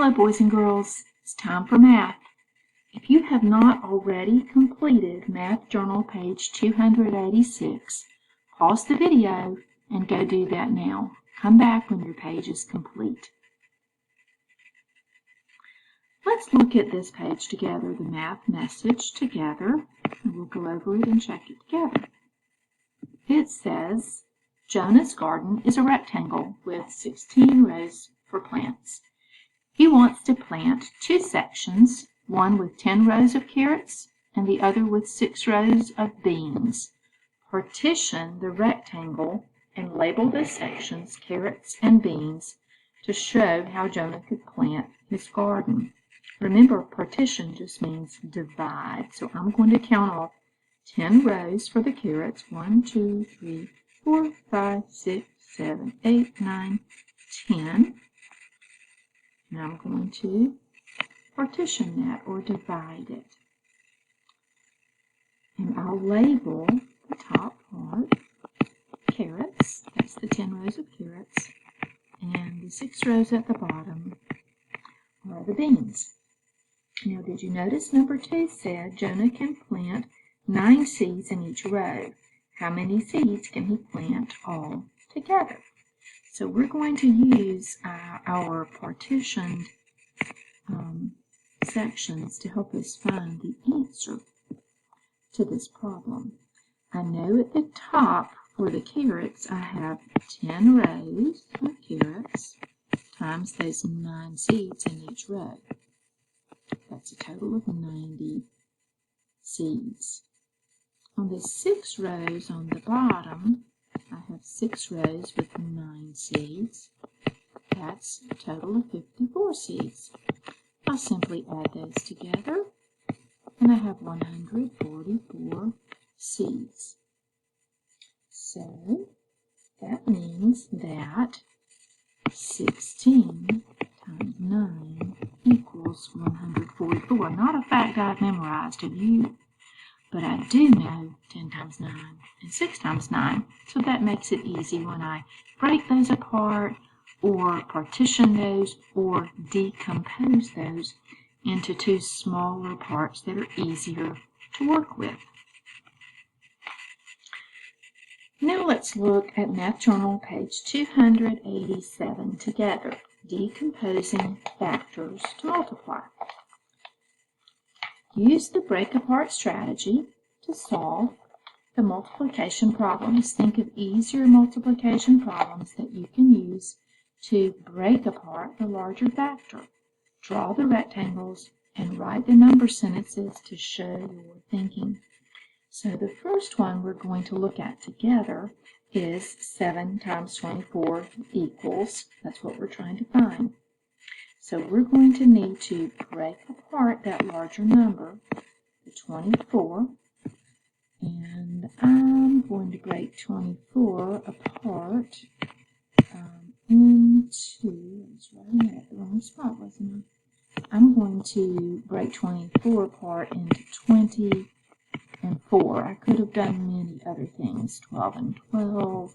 Hello, boys and girls. It's time for math. If you have not already completed Math Journal page 286, pause the video and go do that now. Come back when your page is complete. Let's look at this page together, the math message together, and we'll go over it and check it together. It says, Jonah's garden is a rectangle with 16 rows for plants. He wants to plant two sections, one with 10 rows of carrots and the other with 6 rows of beans. Partition the rectangle and label the sections carrots and beans to show how Jonah could plant his garden. Remember, partition just means divide. So I'm going to count off 10 rows for the carrots. 1, 2, 3, 4, 5, 6, 7, 8, 9, 10. Now I'm going to partition that or divide it. And I'll label the top part carrots. That's the 10 rows of carrots. And the 6 rows at the bottom are the beans. Now, did you notice number 2 said Jonah can plant 9 seeds in each row? How many seeds can he plant all together? So we're going to use our partitioned sections to help us find the answer to this problem. I know at the top for the carrots I have 10 rows of carrots times those 9 seeds in each row. That's a total of 90 seeds. On the 6 rows on the bottom, I have 6 rows with 9 seeds. That's a total of 54 seeds. I'll simply add those together, and I have 144 seeds. So that means that 16 times 9 equals 144. Not a fact I've memorized, have you? But I do know 10 times 9 and 6 times 9. So that makes it easy when I break those apart or partition those or decompose those into 2 smaller parts that are easier to work with. Now let's look at Math Journal page 287 together, decomposing factors to multiply. Use the break-apart strategy to solve the multiplication problems. Think of easier multiplication problems that you can use to break apart the larger factor. Draw the rectangles and write the number sentences to show your thinking. So the first one we're going to look at together is 7 times 24 equals, that's what we're trying to find. So we're going to need to break apart that larger number, the 24, and I'm going to break 24 apart into, I was writing it at the wrong spot, wasn't I? I'm going to break 24 apart into 20 and 4. I could have done many other things, 12 and 12,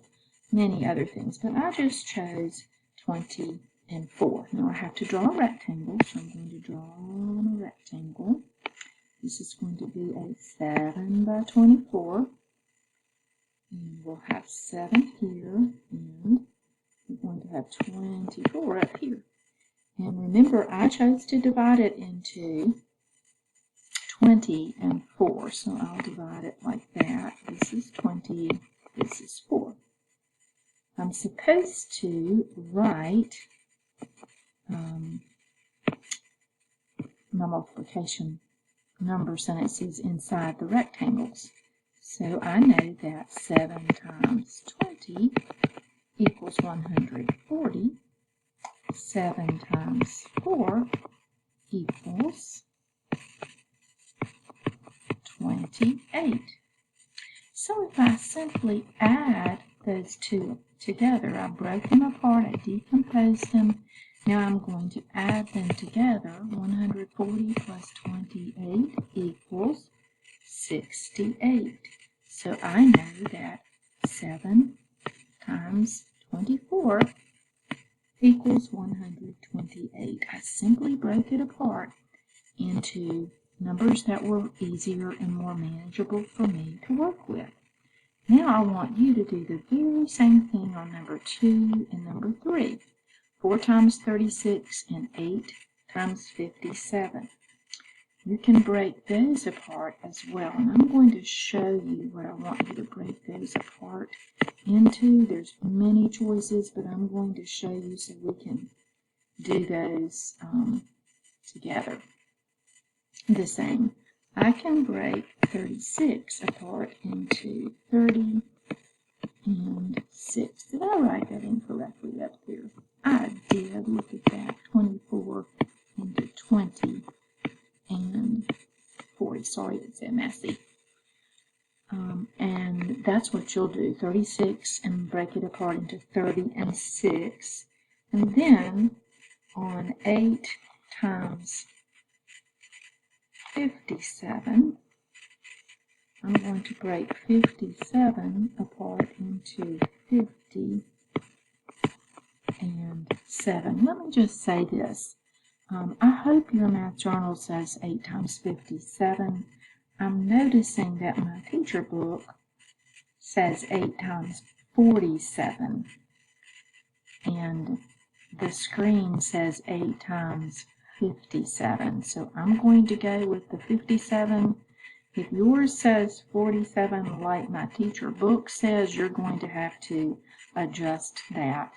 many other things, but I just chose 20 and 4. Now I have to draw a rectangle, so I'm going to draw a rectangle. This is going to be a 7 by 24, and we'll have 7 here, and we're going to have 24 up here. And remember, I chose to divide it into 20 and 4, so I'll divide it like that. This is 20, this is 4. I'm supposed to write my multiplication number sentences inside the rectangles. So I know that 7 times 20 equals 140. 7 times 4 equals 28. So if I simply add those two together, I broke them apart, I decomposed them. Now I'm going to add them together. 140 plus 28 equals 68. So I know that 7 times 24 equals 128. I simply broke it apart into numbers that were easier and more manageable for me to work with. Now I want you to do the very same thing on number 2 and number 3. 4 times 36 and 8 times 57. You can break those apart as well, and I'm going to show you what I want you to break those apart into. There's many choices, but I'm going to show you so we can do those together the same. I can break 36 apart into 30 and 6. Did I write that incorrectly up there? I did. Look at that. 24 into 20 and 40. Sorry, it's a messy. And that's what you'll do. 36 and break it apart into 30 and 6. And then on 8 times 57, I'm going to break 57 apart into 50 and 7. Let me just say this. I hope your math journal says 8 times 57. I'm noticing that my teacher book says 8 times 47. And the screen says 8 times 57. So I'm going to go with the 57. If yours says 47 like my teacher book says, you're going to have to adjust that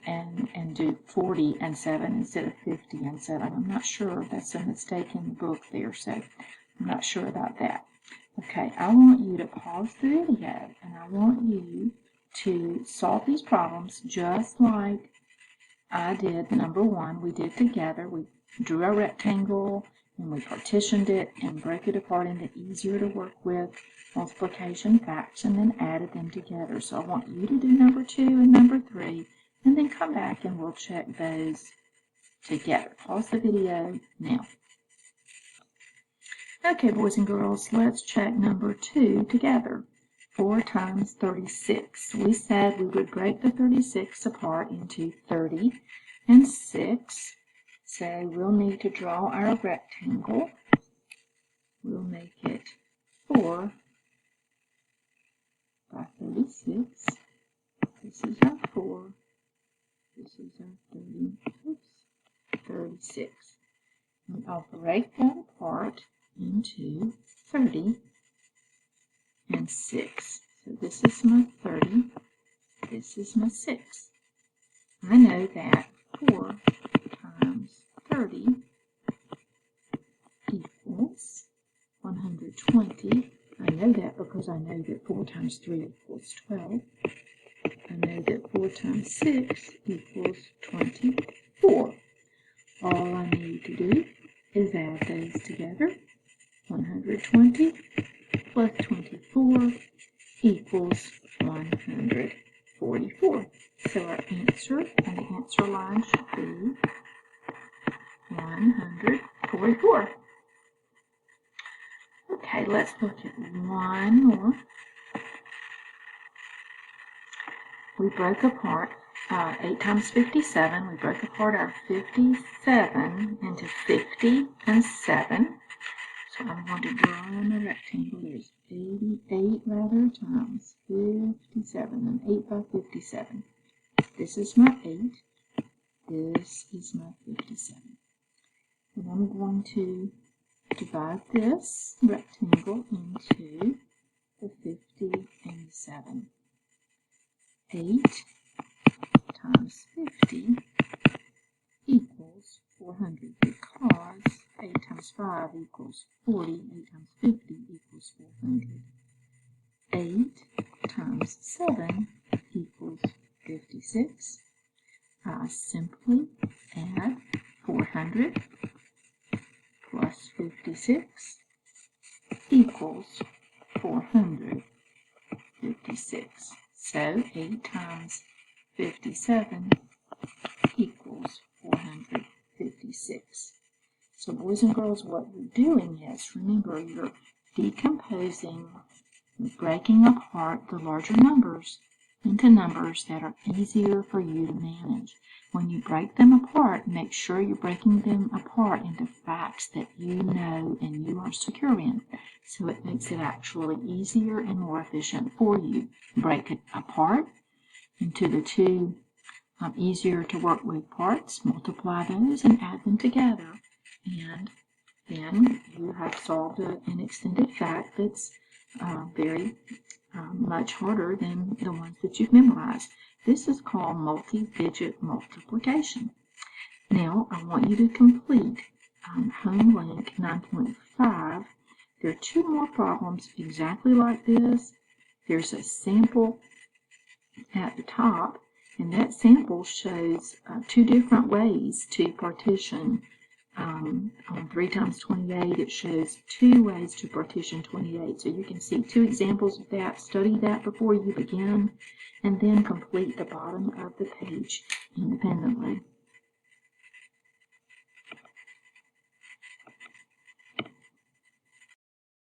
and do 40 and 7 instead of 50 and 7. I'm not sure. That's a mistake in the book there, so I'm not sure about that. Okay, I want you to pause the video and I want you to solve these problems just like I did number 1. We did together. We drew a rectangle and we partitioned it and broke it apart into easier to work with multiplication facts and then added them together. So I want you to do number 2 and number 3 and then come back and we'll check those together. Pause the video now. Okay, boys and girls, let's check number 2 together. 4 times 36. We said we would break the 36 apart into 30 and 6. So we'll need to draw our rectangle. We'll make it 4 by 36. This is our 4. This is our 36. And I'll break that apart into 30 and 6. So this is my 30. This is my 6. I know that 4 times 30 equals 120. I know that because I know that 4 times 3 equals 12. I know that 4 times 6 equals 24. All I need to do is add those together. 120 plus 24 equals 144. So our answer on the answer line should be 144. Okay, let's look at one more. We broke apart 8 times 57. We broke apart our 57 into 50 and 7. So I'm going to draw on a rectangle. There's 88 times 57, and 8 by 57. This is my 8. This is my 57. And I'm going to divide this rectangle into the 50 and the 7. 8 times 50 equals 400 because 8 times 5 equals 40. 8 times 50 equals 400. 8 times 7 equals 56. I simply add 400 plus 56 equals 456. So 8 times 57 equals 456. So boys and girls, what you're doing is, remember, you're decomposing, breaking apart the larger numbers into numbers that are easier for you to manage. When you break them apart, make sure you're breaking them apart into facts that you know and you are secure in. So it makes it actually easier and more efficient for you. Break it apart into the two easier to work with parts, multiply those and add them together. And then you have solved an extended fact that's very much harder than the ones that you've memorized. This is called multi-digit multiplication. Now, I want you to complete Homelink 9.5. There are two more problems exactly like this. There's a sample at the top, and that sample shows two different ways to partition. On 3 times 28, it shows 2 ways to partition 28. So you can see 2 examples of that. Study that before you begin, and then complete the bottom of the page independently.